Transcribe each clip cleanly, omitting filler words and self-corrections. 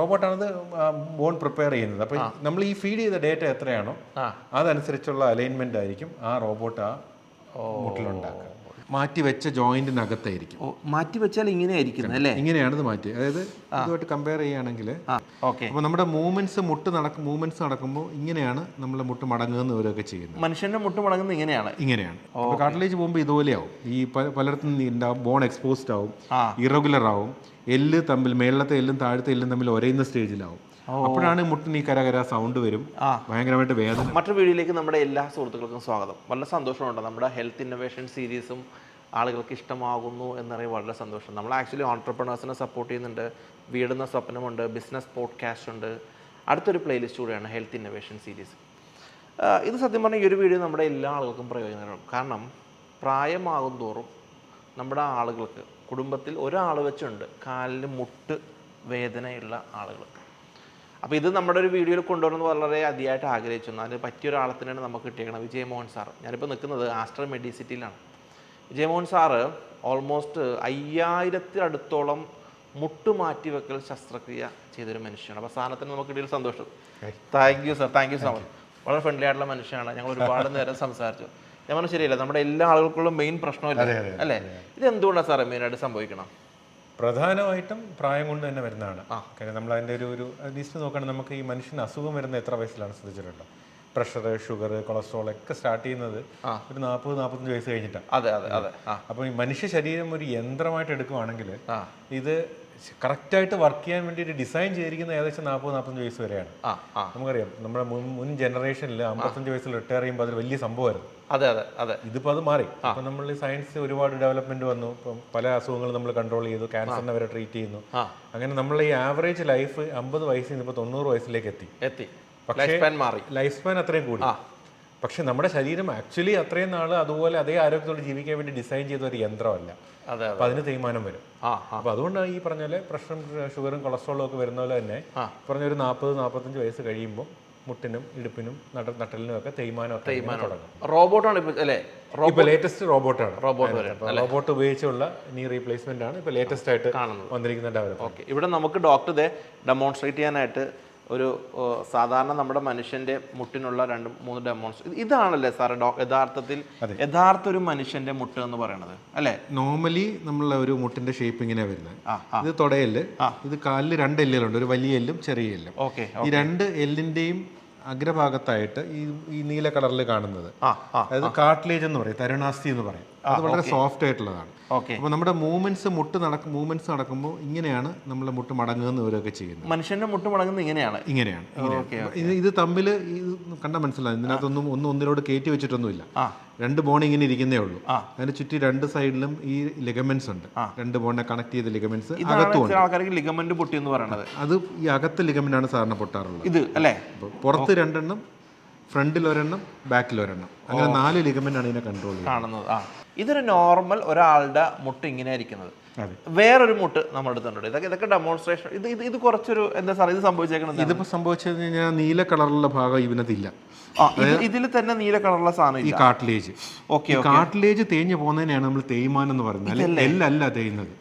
റോബോട്ടാണത് bone prepare ചെയ്യുന്നത്. അപ്പോൾ നമ്മൾ ഈ ഫീഡ് ചെയ്ത ഡേറ്റ എത്രയാണോ അതനുസരിച്ചുള്ള അലൈൻമെന്റ് ആയിരിക്കും ആ റോബോട്ട് ആ മുട്ടിലുണ്ടാക്കുക. മാറ്റി വെച്ച ജോയിന്റിനകത്തായിരിക്കും. മാറ്റി വെച്ചാൽ ഇങ്ങനെയായിരിക്കും അല്ലേ? ഇങ്ങനെയാണിത് മാറ്റി. അതായത് ഇതുമായിട്ട് കമ്പയർ ചെയ്യുകയാണെങ്കിൽ അപ്പോൾ നമ്മുടെ മൂവ്മെന്റ്സ് നടക്കുമ്പോൾ ഇങ്ങനെയാണ് നമ്മളെ മുട്ട് മടങ്ങുന്ന ഇവരൊക്കെ ചെയ്യുന്നത്. മനുഷ്യന്റെ മുട്ട് മടങ്ങുന്നത് ഇങ്ങനെയാണ്. അപ്പോൾ കാർട്ടിലേജ് പോകുമ്പോൾ ഇതുപോലെയാവും. ഈ പലയിടത്തും ബോൺ എക്സ്പോസ്ഡ് ആവും, ഇറഗുലർ ആവും, മേളത്തെ എല്ലും താഴത്തെ എല്ലും തമ്മിൽ ഒരയുന്ന സ്റ്റേജിലാവും. അപ്പോഴാണ് മുട്ടിന് ഈ കരകര സൗണ്ട് വരും, ഭയങ്കരമായിട്ട് വേദന. മറ്റൊരു വീഡിയോയിലേക്ക് നമ്മുടെ എല്ലാ സുഹൃത്തുക്കൾക്കും സ്വാഗതം. വളരെ സന്തോഷമുണ്ട് നമ്മുടെ ഹെൽത്ത് ഇന്നോവേഷൻ സീരീസും ആളുകൾക്ക് ഇഷ്ടമാകുന്നു എന്നറിയാൻ വളരെ സന്തോഷം. നമ്മൾ ആക്ച്വലി ഓൺട്രപ്രണേഴ്സിനെ സപ്പോർട്ട് ചെയ്യുന്നുണ്ട്, വീടുന്ന സ്വപ്നമുണ്ട്, ബിസിനസ് പോഡ്കാസ്റ്റ് ഉണ്ട്. അടുത്തൊരു പ്ലേലിസ്റ്റ് കൂടെയാണ് ഹെൽത്ത് ഇന്നോവേഷൻ സീരീസ്. ഇത് സത്യം പറഞ്ഞാൽ ഈ ഒരു വീഡിയോ നമ്മുടെ എല്ലാ ആളുകൾക്കും പ്രയോജനപ്പെടും. കാരണം പ്രായമാകും തോറും നമ്മുടെ ആളുകൾക്ക് കുടുംബത്തിൽ ഒരാൾ വെച്ചുണ്ട് കാലിന് മുട്ട് വേദനയുള്ള ആളുകൾ. അപ്പോൾ ഇത് നമ്മുടെ ഒരു വീഡിയോയിൽ കൊണ്ടുവരുന്നത് വളരെ അതിയായിട്ട് ആഗ്രഹിച്ചു. അതിന് പറ്റിയ ഒരാളെ തന്നെയാണ് നമുക്ക് കിട്ടിയേക്കണം, വിജയമോഹൻ സാറ്. ഞാനിപ്പോൾ നിൽക്കുന്നത് ആസ്ട്ര മെഡിസിറ്റിയിലാണ്. വിജയമോഹൻ സാറ് ഓൾമോസ്റ്റ് 5000 മുട്ട് മാറ്റിവെക്കൽ ശസ്ത്രക്രിയ ചെയ്തൊരു മനുഷ്യനാണ്. അപ്പോൾ സാധനത്തിന് നമുക്ക് ഇടയിൽ സന്തോഷം. Thank you sir, thank you so much. വളരെ ഫ്രണ്ട്ലി ആയിട്ടുള്ള മനുഷ്യനാണ്. ഞങ്ങൾ ഒരുപാട് നേരം സംസാരിച്ചു. ഞാൻ പറഞ്ഞാൽ ശരിയല്ല, നമ്മുടെ എല്ലാ ആളുകൾക്കുള്ള മെയിൻ പ്രശ്നമല്ല അല്ലേ? ഇത് എന്തുകൊണ്ടാണ് സാറേ മെയിനായിട്ട് സംഭവിക്കണം? പ്രധാനമായിട്ടും പ്രായം കൊണ്ട് തന്നെ വരുന്നതാണ്. കാര്യം നമ്മൾ അതിൻ്റെ ഒരു ലിസ്റ്റ് നോക്കുകയാണെങ്കിൽ നമുക്ക് ഈ മനുഷ്യന് അസുഖം വരുന്ന എത്ര വയസ്സിലാണ് ശ്രദ്ധിച്ചിട്ടുണ്ടോ? പ്രഷർ, ഷുഗർ, കൊളസ്ട്രോൾ ഒക്കെ സ്റ്റാർട്ട് ചെയ്യുന്നത് ഒരു 40-45 വയസ്സ് കഴിഞ്ഞിട്ടാണ്. അപ്പോൾ ഈ മനുഷ്യ ശരീരം ഒരു യന്ത്രമായിട്ട് എടുക്കുകയാണെങ്കിൽ ഇത് കറക്റ്റായിട്ട് വർക്ക് ചെയ്യാൻ വേണ്ടിയിട്ട് ഡിസൈൻ ചെയ്തിരിക്കുന്ന ഏകദേശം 40-45 വയസ്സ് വരെയാണ്. നമുക്കറിയാം നമ്മുടെ മുൻ ജനറേഷനിൽ 55 വയസ്സിൽ റിട്ടയർ ചെയ്യുമ്പോൾ അത് വലിയ സംഭവമായിരുന്നു. ഇതിപ്പോൾ അത് മാറി. ഇപ്പം നമ്മൾ സയൻസ് ഒരുപാട് ഡെവലപ്മെന്റ് വന്നു. ഇപ്പം പല അസുഖങ്ങളും നമ്മൾ കൺട്രോൾ ചെയ്തു, ക്യാൻസറിനെ വരെ ട്രീറ്റ് ചെയ്യുന്നു. അങ്ങനെ നമ്മൾ ഈ ആവറേജ് ലൈഫ് 50 വയസ്സിൽ നിന്ന് ഇപ്പോൾ 90 വയസ്സിലേക്ക് എത്തി. പക്ഷേ ലൈഫ് സ്പാൻ അത്രയും കൂടി. പക്ഷെ നമ്മുടെ ശരീരം ആക്ച്വലി അത്രയും നാൾ അതുപോലെ അതേ ആരോഗ്യത്തോടെ ജീവിക്കാൻ വേണ്ടി ഡിസൈൻ ചെയ്ത ഒരു യന്ത്രമല്ല. അപ്പൊ അതിന് തേയ്മാനം വരും. അപ്പൊ അതുകൊണ്ടാണ് ഈ പറഞ്ഞ പോലെ പ്രഷറും ഷുഗറും കൊളസ്ട്രോളും ഒക്കെ വരുന്ന പോലെ തന്നെ പറഞ്ഞ ഒരു 40-45 വയസ്സ് കഴിയുമ്പോൾ മുട്ടിനും ഇടുപ്പിനും നട്ടലിനും ഒക്കെ തേയ്മാനം തുടങ്ങും. റോബോട്ടാണ് ഇപ്പൊ ലേറ്റസ്റ്റ് റോബോട്ടാണ്. റോബോട്ട് ഉപയോഗിച്ചുള്ള നീ റീപ്ലേസ്മെന്റ് ആണ് ഇപ്പൊ ലേറ്റസ്റ്റ് ആയിട്ട് വന്നിരിക്കുന്ന ഡെവലപ്മെന്റ്. ഇവിടെ നമുക്ക് ഡോക്ടർ ഡെമോൺസ്ട്രേറ്റ് ചെയ്യാനായിട്ട് ഒരു സാധാരണ നമ്മുടെ മനുഷ്യന്റെ മുട്ടിനുള്ള 2-3 ഡെമോൺസ്ട്രേഷൻ ഇതാണല്ലേ സാറേ യഥാർത്ഥ ഒരു മനുഷ്യന്റെ മുട്ട് എന്ന് പറയുന്നത് അല്ലേ? നോർമലി നമ്മളെ ഒരു മുട്ടിന്റെ ഷേപ്പ് ഇങ്ങനെ വരുന്നത്. ഇത് തൊടയല്, ഇത് കാലിൽ 2 എല്ലുകളുണ്ട്, ഒരു വലിയ എല്ലും ചെറിയ എല്ലും. ഈ 2 എല്ലിന്റെയും അഗ്രഭാഗത്തായിട്ട് ഈ നീല കളറിൽ കാണുന്നത് അതായത് കാർട്ടിലേജ് എന്ന് പറയും, തരുണാസ്ഥി എന്ന് പറയും. അത് വളരെ സോഫ്റ്റ് ആയിട്ടുള്ളതാണ്. അപ്പോൾ നമ്മുടെ മൂവ്മെന്റ്സ് നടക്കുമ്പോൾ ഇങ്ങനെയാണ് നമ്മളെ മുട്ട് മടങ്ങുന്ന ഇവരൊക്കെ ചെയ്യുന്നത്. മനുഷ്യന്റെ മുട്ട് മടങ്ങുന്നത് ഇങ്ങനെയാണ്. ഇത് തമ്മിൽ കണ്ടാൽ മനസ്സിലാവും. ഇതിനകത്തൊന്നും ഒന്നിനോട് കയറ്റി വെച്ചിട്ടൊന്നുമില്ല. 2 ബോൺ ഇങ്ങനെ ഇരിക്കുന്നേ ഉള്ളൂ. അതിന് ചുറ്റി 2 സൈഡിലും ഈ ലിഗമെന്റ്സ് ഉണ്ട്. 2 ബോണിനെ കണക്ട് ചെയ്ത ലിഗമെന്റ്സ് അകത്തുണ്ട്. ലിഗമെന്റ് പൊട്ടി എന്ന് പറയുന്നത് അത് ഈ അകത്ത് ലിഗമെന്റ് ആണ് സാറിന് പൊട്ടാറുള്ളത്. ഇത് അല്ലേ? പുറത്ത് 2 എണ്ണം, ഫ്രണ്ടിൽ 1 എണ്ണം, ബാക്കിൽ 1 എണ്ണം, അങ്ങനെ 4 ലിഗമെന്റ് ആണ് ഇതിനെ കൺട്രോൾ ചെയ്യുന്നത്. ഇതൊരു നോർമൽ ഒരാളുടെ മുട്ട് ഇങ്ങനെ ഇരിക്കുന്നത്. വേറൊരു മുട്ട് നമ്മുടെ അടുത്തുണ്ട്. ഇതൊക്കെ ഡെമോൺസ്ട്രേഷൻ. ഇത് കുറച്ചൊരു എന്താ സാർ ഇത് സംഭവിച്ചേക്കുന്നത്? ഇതിപ്പോ സംഭവിച്ചത് കഴിഞ്ഞാൽ നീല കളറുള്ള ഭാഗം ഇതിനകത്തില്ല. ഇതിൽ തന്നെ നീല കളറുള്ള സാധനം ഈ കാർട്ടിലേജ്. കാർട്ടിലേജ് തേഞ്ഞു പോകുന്നതിനെയാണ് നമ്മൾ തേയ്മാനം എന്ന് പറയുന്നത്. എല്ലല്ല തേയുന്നത്.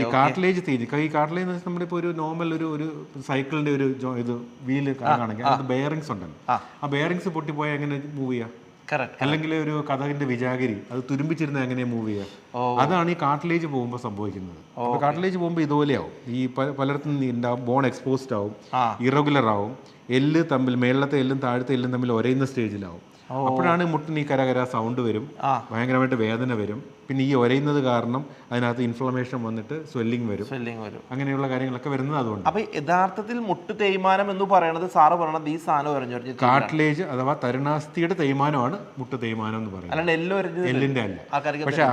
ഈ കാർട്ടിലേജ് തേഞ്ഞ് ഈ കാർട്ടിലേജ് എന്ന് വെച്ചാൽ നമ്മളിപ്പോൾ ഒരു നോർമൽ ഒരു സൈക്കിളിന്റെ ഒരു ഇത് വീല് കാണുകയാണെങ്കിൽ അത് ബെയറിങ്സ് ഉണ്ടല്ലോ. ആ ബെയറിങ്സ് പൊട്ടിപ്പോയാൽ എങ്ങനെ മൂവ് ചെയ്യാം? അല്ലെങ്കിൽ ഒരു കഥകിന്റെ വിജാഗിരി അത് തുരുമ്പിച്ചിരുന്ന എങ്ങനെയാ മൂവ് ചെയ്യുക? അതാണ് ഈ കാർട്ടിലേജ് പോകുമ്പോൾ സംഭവിക്കുന്നത്. കാർട്ടിലേജ് പോകുമ്പോൾ ഇതുപോലെയാവും. ഈ പലയിടത്തും ബോൺ എക്സ്പോസ്ഡ് ആവും, ഇറഗുലർ ആവും, മേളത്തെ എല്ലും താഴത്തെ എല്ലും തമ്മിൽ ഒരയുന്ന സ്റ്റേജിലാവും. അപ്പോഴാണ് മുട്ടിന് ഈ കരകര സൗണ്ട് വരും, ഭയങ്കരമായിട്ട് വേദന വരും. പിന്നെ ഈ ഒരയുന്നത് കാരണം അതിനകത്ത് ഇൻഫ്ലമേഷൻ വന്നിട്ട് സ്വെല്ലിംഗ് വരും. അങ്ങനെയുള്ള കാര്യങ്ങളൊക്കെ വരുന്നത് അതുകൊണ്ട്. അപ്പൊ യഥാർത്ഥത്തിൽ മുട്ട് തേയ്മാനം എന്ന് പറയുന്നത് സാറ് പറയണത് ഈ സാധനം കാർട്ടിലേജ് അഥവാ തരുണാസ്ഥിയുടെ തേയ്മാനമാണ് മുട്ട് തേയ്മാനം എന്ന് പറയുന്നത്, എല്ലിന്റെ അല്ല. പക്ഷെ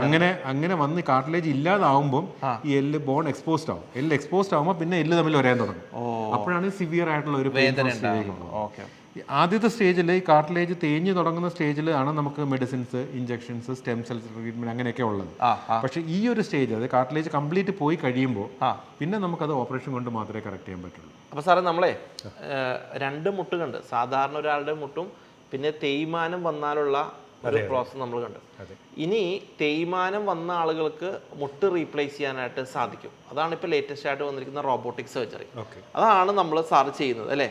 അങ്ങനെ വന്ന് കാർട്ടിലേജ് ഇല്ലാതാവുമ്പോൾ ഈ എല്ല് ബോൺ എക്സ്പോസ്ഡ് ആവും. എല്ല് എക്സ്പോസ്ഡ് ആവുമ്പോൾ പിന്നെ എല്ല് തമ്മിൽ ഒരയാൻ തുടങ്ങും. അപ്പോഴാണ് സിവിയർ ആയിട്ടുള്ള ഒരു ആദ്യത്തെ സ്റ്റേജിൽ ഈ കാർട്ടിലേജ് തേഞ്ഞു തുടങ്ങുന്ന സ്റ്റേജിൽ ആണ് നമുക്ക് medicines, injections, stem cell treatment അങ്ങനെയൊക്കെ ഉള്ളത്. പക്ഷേ ഈ ഒരു സ്റ്റേജ് അത് കാർട്ടിലേജ് കംപ്ലീറ്റ് പോയി കഴിയുമ്പോൾ പിന്നെ നമുക്കത് ഓപ്പറേഷൻ കൊണ്ട് മാത്രമേ കറക്റ്റ് ചെയ്യാൻ പറ്റുള്ളൂ. അപ്പോൾ സാറേ നമ്മളെ 2 മുട്ടുകളുണ്ട്. സാധാരണ ഒരാളുടെ മുട്ടും പിന്നെ തേയ്മാനം വന്നാലുള്ള ഒരു പ്രോസസ്സ് നമ്മൾ കണ്ടു. ഇനി തേയ്മാനം വന്ന ആളുകൾക്ക് മുട്ട് റീപ്ലേസ് ചെയ്യാനായിട്ട് സാധിക്കും. അതാണ് ഇപ്പോൾ ലേറ്റസ്റ്റ് ആയിട്ട് വന്നിരിക്കുന്ന റോബോട്ടിക് സർജറി. അതാണ് നമ്മൾ സാർ ചെയ്യുന്നത് അല്ലേ?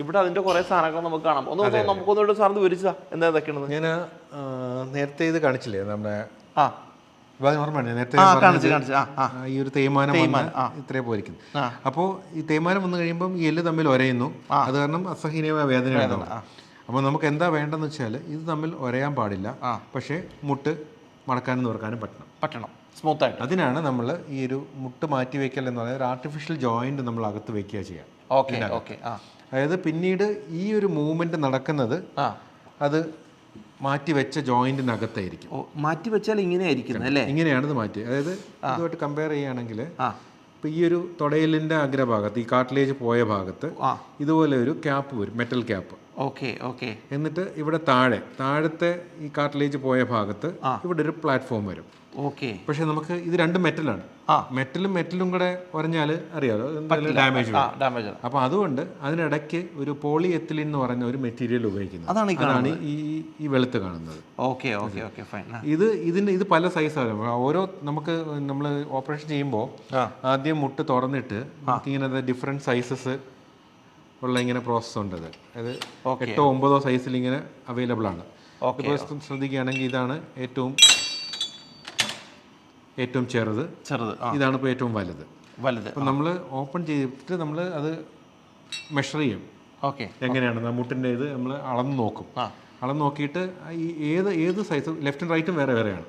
ഇവിടെ അതിന്റെ കുറെ സാധനങ്ങൾ നമുക്ക് കാണാം. നമുക്കൊന്നുകൂടെ സാർ വിവരിച്ചതാ എന്താ ഇതൊക്കെയാണെന്ന്. ഞാൻ നേരത്തെ ഇത് കാണിച്ചില്ലേ നമ്മുടെ നേരത്തെ ഈ ഒരു തേയ്മാനം ഇത്രേ പോയിരിക്കുന്നു. അപ്പോൾ ഈ തേയ്മാനം വന്നു കഴിയുമ്പം ഈ എല്ല് തമ്മിൽ ഒരയുന്നു. അത് കാരണം അസഹനീയമായ വേദന ഉണ്ടാവും. അപ്പോൾ നമുക്ക് എന്താ വേണ്ടതെന്ന് വെച്ചാൽ ഇത് തമ്മിൽ ഒരയാൻ പാടില്ല, പക്ഷേ മുട്ട് മടക്കാനും തുറക്കാനും പറ്റണം സ്മൂത്ത് ആയിട്ട്. അതിനാണ് നമ്മൾ ഈ ഒരു മുട്ട് മാറ്റി വയ്ക്കൽ എന്ന് പറയുന്നത് ഒരു ആർട്ടിഫിഷ്യൽ ജോയിന്റ് നമ്മൾ അകത്ത് വെക്കുക ചെയ്യാം. അതായത് പിന്നീട് ഈ ഒരു മൂവ്മെന്റ് നടക്കുന്നത് അത് മാറ്റി വെച്ച ജോയിന്റിനകത്തായിരിക്കും. മാറ്റി വെച്ചാൽ ഇങ്ങനെയായിരിക്കും അല്ലേ? ഇങ്ങനെയാണ് ഇത് മാറ്റി. അതായത് ഇതുമായിട്ട് കമ്പയർ ചെയ്യുകയാണെങ്കിൽ ഇപ്പൊ ഈ ഒരു തൊടയിലിന്റെ അഗ്രഭാഗത്ത് ഈ കാർട്ടിലേജ് പോയ ഭാഗത്ത് ഇതുപോലെ ഒരു ക്യാപ്പ് വരും, മെറ്റൽ ക്യാപ്പ്. എന്നിട്ട് ഇവിടെ താഴത്തെ ഈ കാർട്ടിലേജ് പോയ ഭാഗത്ത് ഇവിടെ ഒരു പ്ലാറ്റ്ഫോം വരും. പക്ഷെ നമുക്ക് ഇത് രണ്ടും മെറ്റലാണ്. മെറ്റലും കൂടെ പറഞ്ഞാൽ അറിയാലോ ഡാമേജ്. അപ്പൊ അതുകൊണ്ട് അതിനിടയ്ക്ക് ഒരു പോളി എത്തിലിൻ എന്ന് പറഞ്ഞ ഒരു മെറ്റീരിയൽ ഉപയോഗിക്കുന്നത്. അതാണ് ഈ വെളുത്ത് കാണുന്നത്. ഇത് പല സൈസാണ്. ഓരോ നമ്മൾ ഓപ്പറേഷൻ ചെയ്യുമ്പോൾ ആദ്യം മുട്ട് തുറന്നിട്ട് ഇങ്ങനെ ഡിഫറെന്റ് സൈസസ് ഉള്ള ഇങ്ങനെ പ്രോസസ്സ് ഉണ്ട്. അത് 8 or 9 സൈസിൽ ഇങ്ങനെ അവൈലബിൾ ആണ്. ഇപ്പോൾ ശ്രദ്ധിക്കുകയാണെങ്കിൽ ഇതാണ് ഏറ്റവും ചെറുത്, ഇതാണ് ഇപ്പോൾ ഏറ്റവും വലുത്. അപ്പം നമ്മൾ ഓപ്പൺ ചെയ്തിട്ട് നമ്മൾ അത് മെഷർ ചെയ്യും. എങ്ങനെയാണ് മുട്ടിൻ്റെ ഇത് നമ്മൾ അളന്ന് നോക്കും. അളന്ന് നോക്കിയിട്ട് ഈ ഏത് സൈസ് ലെഫ്റ്റും റൈറ്റും വേറെയാണ്.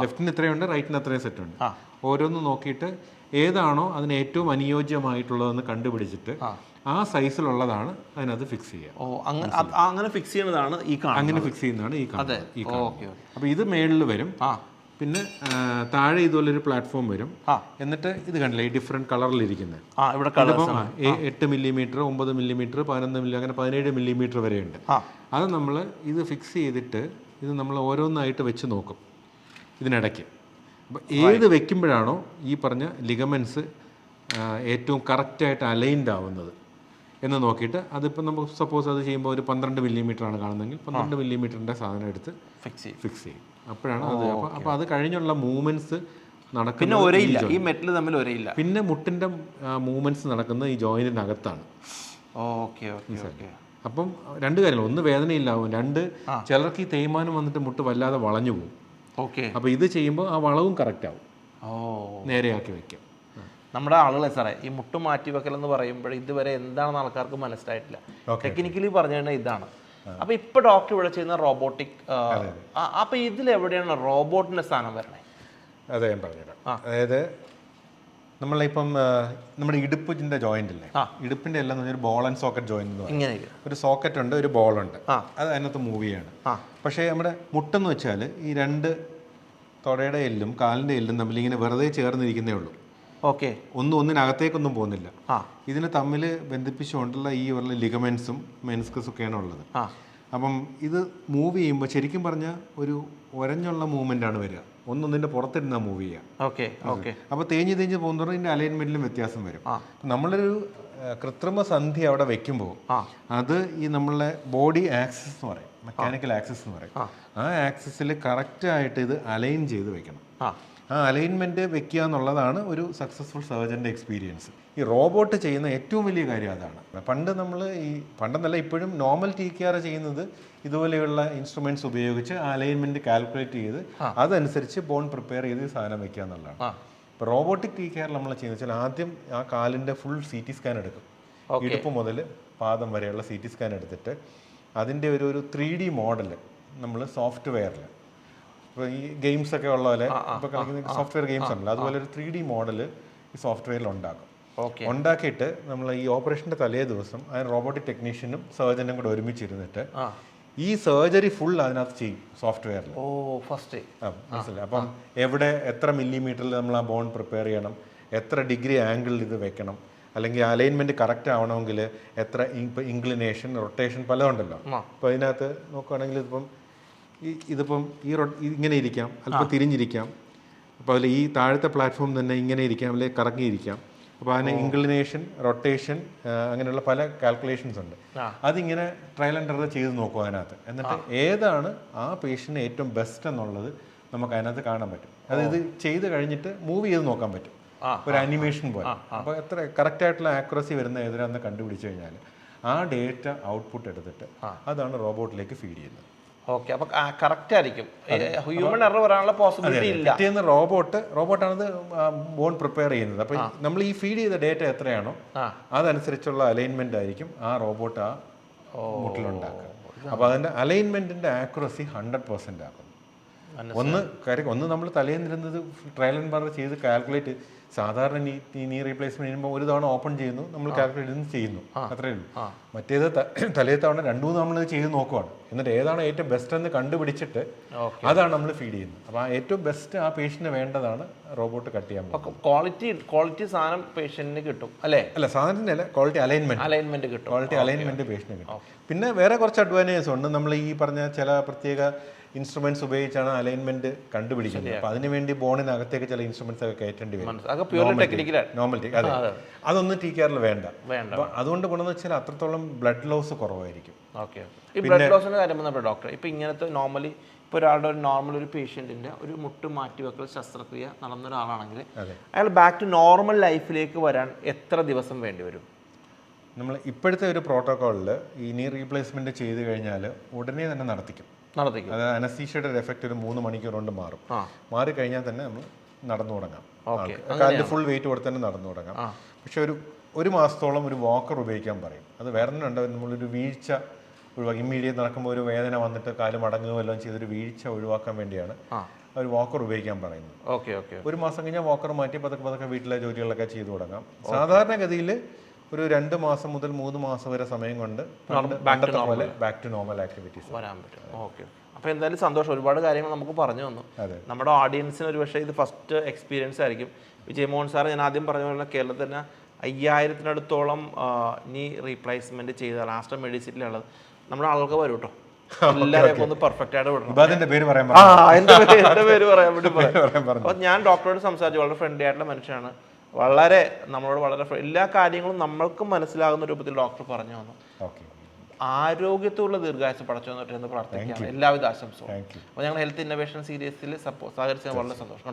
ലെഫ്റ്റിന് ഇത്രയുണ്ട്, റൈറ്റിന് അത്രയും സെറ്റ് ഉണ്ട്. ഓരോന്നും നോക്കിയിട്ട് ഏതാണോ അതിന് ഏറ്റവും അനുയോജ്യമായിട്ടുള്ളതെന്ന് കണ്ടുപിടിച്ചിട്ട് ആ സൈസിലുള്ളതാണ് അതിനകത്ത് ഫിക്സ് ചെയ്യുക. അങ്ങനെ ഫിക്സ് ചെയ്യുന്നതാണ് ഈ കാണുന്നത്. അപ്പോൾ ഇത് മേളിൽ വരും. പിന്നെ താഴെ ഇതുപോലൊരു പ്ലാറ്റ്ഫോം വരും. എന്നിട്ട് ഇത് കണ്ടില്ലേ ഈ ഡിഫറെന്റ് കളറിലിരിക്കുന്നത്. 8 മില്ലിമീറ്റർ, 9 മില്ലിമീറ്റർ, 11 മില്ലി, അങ്ങനെ 17 മില്ലിമീറ്റർ വരെയുണ്ട്. അത് നമ്മൾ ഇത് ഫിക്സ് ചെയ്തിട്ട് ഇത് നമ്മൾ ഓരോന്നായിട്ട് വെച്ച് നോക്കും ഇതിനിടയ്ക്ക്. അപ്പോൾ ഏത് വെക്കുമ്പോഴാണോ ഈ പറഞ്ഞ ലിഗമെൻറ്റ്സ് ഏറ്റവും കറക്റ്റായിട്ട് അലൈൻഡ് ആവുന്നത് എന്ന് നോക്കിയിട്ട് അതിപ്പോൾ നമുക്ക് സപ്പോസ് അത് ചെയ്യുമ്പോൾ ഒരു 12 മില്ലിമീറ്റർ ആണ് കാണുന്നതെങ്കിൽ 12 മില്ലിമീറ്ററിൻ്റെ സാധനം എടുത്ത് ഫിക്സ് ചെയ്യും. അപ്പോഴാണ് അത്. അപ്പോൾ അത് കഴിഞ്ഞുള്ള മൂവ്മെന്റ്സ് നടക്കുന്നത് പിന്നെ മുട്ടിന്റെ മൂവ്മെന്റ്സ് നടക്കുന്നത് ഈ ജോയിന്റിനകത്താണ്. അപ്പം രണ്ട് കാര്യങ്ങൾ, ഒന്ന് വേദനയില്ലാവും, രണ്ട് ചിലർക്ക് ഈ തേയ്മാനം വന്നിട്ട് മുട്ട് വല്ലാതെ വളഞ്ഞു പോകും. അപ്പോൾ ഇത് ചെയ്യുമ്പോൾ ആ വളവും കറക്റ്റ് ആവും, നേരെയാക്കി വെക്കാം. നമ്മുടെ ആളുകളെ സാറേ ഈ മുട്ട് മാറ്റിവെക്കൽ എന്ന് പറയുമ്പോൾ ഇതുവരെ എന്താണെന്ന് ആൾക്കാർക്ക് മനസ്സിലായിട്ടില്ല. ടെക്നിക്കലി പറഞ്ഞു കഴിഞ്ഞാൽ ഇതാണ്. അപ്പൊ ഇപ്പൊ ഡോക്ടർ ഇവിടെ ചെയ്യുന്ന റോബോട്ടിക്, അപ്പൊ ഇതിലെവിടെയാണ് റോബോട്ടിന്റെ സ്ഥാനം വരണേ? അതെ, ഞാൻ പറഞ്ഞുതരാം. അതായത് നമ്മളിപ്പം നമ്മുടെ ഇടുപ്പിന്റെ ജോയിന്റ് ഇല്ലേ, ഇടുപ്പിന്റെ എല്ലാം ഒരു ബോൾ ആൻഡ് സോക്കറ്റ് ജോയിന്റ് എന്ന് പറയും. ഒരു സോക്കറ്റ് ഉണ്ട്, ഒരു ബോൾ ഉണ്ട്, അത് അതിനകത്ത് മൂവ് ചെയ്യാണ്. പക്ഷേ നമ്മുടെ മുട്ടെന്ന് വെച്ചാൽ ഈ രണ്ട് തൊടയുടെ എല്ലും കാലിന്റെ എല്ലും തമ്മിൽ ഇങ്ങനെ വെറുതെ ചേർന്നിരിക്കുന്നേ ഉള്ളൂ. ഒന്നിനകത്തേക്കൊന്നും പോകുന്നില്ല. ഇതിനെ തമ്മിൽ ബന്ധിപ്പിച്ചുകൊണ്ടുള്ള ഈ ലിഗമെന്റ്സും മെനിസ്കസും ഒക്കെയാണ് ഉള്ളത്. അപ്പം ഇത് മൂവ് ചെയ്യുമ്പോൾ ശരിക്കും പറഞ്ഞാൽ ഒരു ഒരഞ്ഞുള്ള മൂവ്മെന്റ് ആണ് വരിക. ഒന്നൊന്നിന്റെ പുറത്തിരുന്ന മൂവ് ചെയ്യുക. അപ്പോൾ തേഞ്ഞ് പോകുന്നതോറും ഇതിന്റെ അലൈൻമെന്റിലും വ്യത്യാസം വരും. നമ്മളൊരു കൃത്രിമ സന്ധി അവിടെ വെക്കുമ്പോൾ അത് ഈ നമ്മളെ ബോഡി ആക്സിസ് എന്ന് പറയും, മെക്കാനിക്കൽ ആക്സിസ് എന്ന് പറയും. ആ ആക്സിസിൽ കറക്റ്റായിട്ട് ഇത് അലൈൻ ചെയ്ത് വെക്കണം. ആ അലൈൻമെന്റ് വെക്കുക എന്നുള്ളതാണ് ഒരു സക്സസ്ഫുൾ സർജന്റെ എക്സ്പീരിയൻസ്. ഈ റോബോട്ട് ചെയ്യുന്ന ഏറ്റവും വലിയ കാര്യം അതാണ്. പണ്ടെന്നല്ല ഇപ്പോഴും നോർമൽ TKR ചെയ്യുന്നത് ഇതുപോലെയുള്ള ഇൻസ്ട്രുമെന്റ്സ് ഉപയോഗിച്ച് ആ അലൈൻമെന്റ് കാൽക്കുലേറ്റ് ചെയ്ത് അതനുസരിച്ച് ബോൺ പ്രിപ്പയർ ചെയ്ത് സാധനം വെക്കുക എന്നുള്ളതാണ്. ഇപ്പോൾ റോബോട്ടിക് TKR നമ്മൾ ചെയ്യുന്നത് വെച്ചാൽ ആദ്യം ആ കാലിന്റെ ഫുൾ CT സ്കാൻ എടുക്കും. ഇടുപ്പ് മുതൽ പാദം വരെയുള്ള CT സ്കാൻ എടുത്തിട്ട് അതിൻ്റെ ഒരു 3D മോഡൽ നമ്മൾ സോഫ്റ്റ്വെയറിൽ, ഇപ്പോൾ ഈ ഗെയിംസ് ഒക്കെ ഉള്ള പോലെ ഇപ്പോൾ കളിക്കുന്ന സോഫ്റ്റ്വെയർ ഗെയിംസ് ഉണ്ടല്ലോ, അതുപോലെ ഒരു 3D മോഡൽ ഈ സോഫ്റ്റ്വെയറിൽ ഉണ്ടാക്കും. ഉണ്ടാക്കിയിട്ട് നമ്മൾ ഈ ഓപ്പറേഷൻ്റെ തലേ ദിവസം അതിന് റോബോട്ടിക് ടെക്നീഷ്യനും സർജനും കൂടെ ഒരുമിച്ചിരുന്നിട്ട് ഈ സർജറി ഫുൾ അതിനകത്ത് ചെയ്യും സോഫ്റ്റ്വെയറിൽ. മനസ്സിലായി? അപ്പം എവിടെ എത്ര മില്ലിമീറ്ററിൽ നമ്മൾ ആ ബോൺ പ്രിപ്പയർ ചെയ്യണം, എത്ര ഡിഗ്രി ആംഗിളിൽ ഇത് വെക്കണം, അല്ലെങ്കിൽ അലൈൻമെൻറ്റ് കറക്റ്റ് ആവണമെങ്കിൽ എത്ര ഇപ്പോൾ ഇൻക്ലിനേഷൻ, റൊട്ടേഷൻ പലതുണ്ടല്ലോ. അപ്പോൾ അതിനകത്ത് നോക്കുകയാണെങ്കിൽ ഇതിപ്പം ഇങ്ങനെ ഇരിക്കാം, അല്പം തിരിഞ്ഞിരിക്കാം. അപ്പോൾ അതിൽ ഈ താഴത്തെ പ്ലാറ്റ്ഫോം തന്നെ ഇങ്ങനെ ഇരിക്കാം, അല്ലെങ്കിൽ കറങ്ങിയിരിക്കാം. അപ്പോൾ അതിന് ഇൻക്ലിനേഷൻ, റൊട്ടേഷൻ, അങ്ങനെയുള്ള പല കാൽക്കുലേഷൻസ് ഉണ്ട്. അതിങ്ങനെ ട്രയൽ ആൻഡ് എറർ ചെയ്ത് നോക്കും അതിനകത്ത്. എന്നിട്ട് ഏതാണ് ആ പേഷ്യൻറ്റിന് ഏറ്റവും ബെസ്റ്റ് എന്നുള്ളത് നമുക്ക് അതിനകത്ത് കാണാൻ പറ്റും. അത് ഇത് ചെയ്ത് കഴിഞ്ഞിട്ട് മൂവ് ചെയ്ത് നോക്കാൻ പറ്റും, ഒരു അനിമേഷൻ പോലെ. അപ്പോൾ എത്ര കറക്റ്റായിട്ടുള്ള ആക്യുറസി വരുന്ന ഏതിനാന്ന് കണ്ടുപിടിച്ച് കഴിഞ്ഞാൽ ആ ഡേറ്റ ഔട്ട്പുട്ട് എടുത്തിട്ട് അതാണ് റോബോട്ടിലേക്ക് ഫീഡ് ചെയ്യുന്നത്. ഓക്കെ, അപ്പോൾ കറക്റ്റ് ആയിരിക്കും. ഹ്യൂമൻ എറർ വരാനുള്ള പോസിബിലിറ്റി ഇല്ല. പിറ്റേന്ന് റോബോട്ടാണത് ബോൺ പ്രിപ്പയർ ചെയ്യുന്നത്. അപ്പോൾ നമ്മൾ ഈ ഫീഡ് ചെയ്ത ഡേറ്റ എത്രയാണോ അതനുസരിച്ചുള്ള അലൈൻമെന്റ് ആയിരിക്കും ആ റോബോട്ട് ആ മുട്ടിലുണ്ടാക്കുക. അപ്പോൾ അതിൻ്റെ അലൈൻമെന്റിന്റെ ആക്യുറസി 100% ആക്കും. ഒന്ന് നമ്മൾ തലേന്നിരുന്നത് ട്രയൽ ആൻഡ് എറർ ചെയ്ത് കാൽക്കുലേറ്റ്, സാധാരണ നീ റീപ്ലേസ്മെന്റ് ചെയ്യുമ്പോൾ ഒരു തവണ ഓപ്പൺ ചെയ്യുന്നു, നമ്മൾ കാൽക്കുലേറ്റ് ചെയ്യുന്നു, അത്രയേ ഉള്ളൂ. മറ്റേത് തലേ തവണ 2-3 നമ്മൾ ചെയ്ത് നോക്കുവാണ്. എന്നിട്ട് ഏതാണ് ഏറ്റവും ബെസ്റ്റ് എന്ന് കണ്ടുപിടിച്ചിട്ട് അതാണ് നമ്മൾ ഫീഡ് ചെയ്യുന്നത്. അപ്പോൾ ആ ഏറ്റവും ബെസ്റ്റ് ആ പേഷ്യന്റിന് വേണ്ടതാണ് റോബോട്ട് കട്ട് ചെയ്യാൻ പറ്റും. ക്വാളിറ്റി സാധനം പേഷ്യന്റിന് കിട്ടും അല്ലേ? അല്ല, സാധനത്തിന്റെ അല്ല, ക്വാളിറ്റി അലൈൻമെന്റ് കിട്ടും. ക്വാളിറ്റി അലൈൻമെന്റ് പേഷ്യന്റിന് കിട്ടും. പിന്നെ വേറെ കുറച്ച് അഡ്വാൻറ്റേജസ് ഉണ്ട്. നമ്മൾ ഈ പറഞ്ഞ ചില പ്രത്യേക ഇൻസ്ട്രുമെന്റ്സ് ഉപയോഗിച്ചാണ് അലൈൻമെന്റ് കണ്ടുപിടിക്കുന്നത്. അപ്പൊ അതിനുവേണ്ടി ബോണിനകത്തേക്ക് ചില ഇൻസ്ട്രുമെന്റ്സ് ഒക്കെ കയറ്റേണ്ടി വരും. നോർമൽ അതെ, അതൊന്നും TKR വേണ്ട. അപ്പൊ അതുകൊണ്ട് ഗുണമെന്ന് വെച്ചാൽ അത്രത്തോളം ബ്ലഡ് ലോസ് കുറവായിരിക്കും. ഈ ബ്ലഡ് ലോസിന്റെ കാര്യം പറഞ്ഞപ്പോൾ ഡോക്ടർ, ഇപ്പൊ ഇങ്ങനത്തെ നോർമലി ഇപ്പോൾ ഒരാളുടെ ഒരു പേഷ്യന്റിന്റെ ഒരു മുട്ട് മാറ്റിവെക്കൽ ശസ്ത്രക്രിയ നടന്ന ഒരാളാണെങ്കിൽ അയാൾ ബാക്ക് ടു നോർമൽ ലൈഫിലേക്ക് വരാൻ എത്ര ദിവസം വേണ്ടി വരും? നമ്മൾ ഇപ്പോഴത്തെ ഒരു പ്രോട്ടോക്കോളിൽ ഈ നീ റീപ്ലേസ്മെന്റ് ചെയ്ത് കഴിഞ്ഞാൽ ഉടനെ തന്നെ നടത്തിക്കും. അത് അനസ്തീഷ്യയുടെ എഫക്റ്റ് ഒരു 3 മണിക്കൂർ കൊണ്ട് മാറിക്കഴിഞ്ഞാൽ തന്നെ നമ്മൾ നടന്നു തുടങ്ങാം. കാലിൽ ഫുൾ വെയിറ്റ് കൊടുത്ത് തന്നെ നടന്നു തുടങ്ങാം. പക്ഷെ ഒരു മാസത്തോളം ഒരു വാക്കർ ഉപയോഗിക്കാൻ പറയും. അത് വേറെ ഒന്നും ഉണ്ട്, നമ്മളൊരു വീഴ്ച ഒഴിവാക്കി ഇമ്മീഡിയറ്റ് നടക്കുമ്പോൾ ഒരു വേദന വന്നിട്ട് കാല് മടങ്ങുകയോ എല്ലാം ചെയ്തൊരു വീഴ്ച ഒഴിവാക്കാൻ വേണ്ടിയാണ് ഒരു വാക്കർ ഉപയോഗിക്കാൻ പറയുന്നത്. ഒരു മാസം കഴിഞ്ഞാൽ വാക്കർ മാറ്റി പതുക്കെ വീട്ടിലെ ജോലികളൊക്കെ ചെയ്തു തുടങ്ങാം. സാധാരണഗതിയിൽ ഒരു 2 മാസം മുതൽ 3 മാസം വരെ സമയം കൊണ്ട് ബാക്ക് ടു നോർമൽ ആക്ടിവിറ്റീസ് വരാൻ പറ്റും. ഓക്കെ, അപ്പോൾ എന്തായാലും സന്തോഷം. ഒരുപാട് കാര്യങ്ങൾ നമുക്ക് പറഞ്ഞു തന്നു. നമ്മുടെ ഓഡിയൻസിന് ഒരു പക്ഷേ ഇത് ഫസ്റ്റ് എക്സ്പീരിയൻസ് ആയിരിക്കും. വിജയമോഹൻ സാർ, ഞാൻ ആദ്യം പറഞ്ഞ പോലെ കേരളത്തിൽ തന്നെ 5000-നടുത്തോളം നീ റീപ്ലേസ്മെന്റ് ചെയ്ത ലാസ്റ്റ് മെഡിസിറ്റിലുള്ളത് നമ്മുടെ ആളുകൾക്ക് വരും കേട്ടോ. എല്ലാവരെയും ഒന്ന് പെർഫെക്റ്റ് ആയിട്ട് വിടണം. എന്റെ പേര് പറയാൻ വേണ്ടി അപ്പോൾ ഞാൻ ഡോക്ടറോട് സംസാരിച്ചു. വളരെ ഫ്രണ്ട്ലി ആയിട്ടുള്ള മനുഷ്യനാണ്. നമ്മളോട് വളരെ എല്ലാ കാര്യങ്ങളും നമ്മൾക്കും മനസ്സിലാകുന്ന രൂപത്തിൽ ഡോക്ടർ പറഞ്ഞു തന്നു. ആരോഗ്യത്തോടുള്ള ദീർഘായുസ്സ് പടച്ചോന്ന് പ്രാർത്ഥിക്കാം. എല്ലാവിധ ആശംസകളും. അപ്പോൾ ഞങ്ങൾ ഹെൽത്ത് ഇന്നോവേഷൻ സീരീസിൽ സഹകരിച്ചത് വളരെ സന്തോഷം.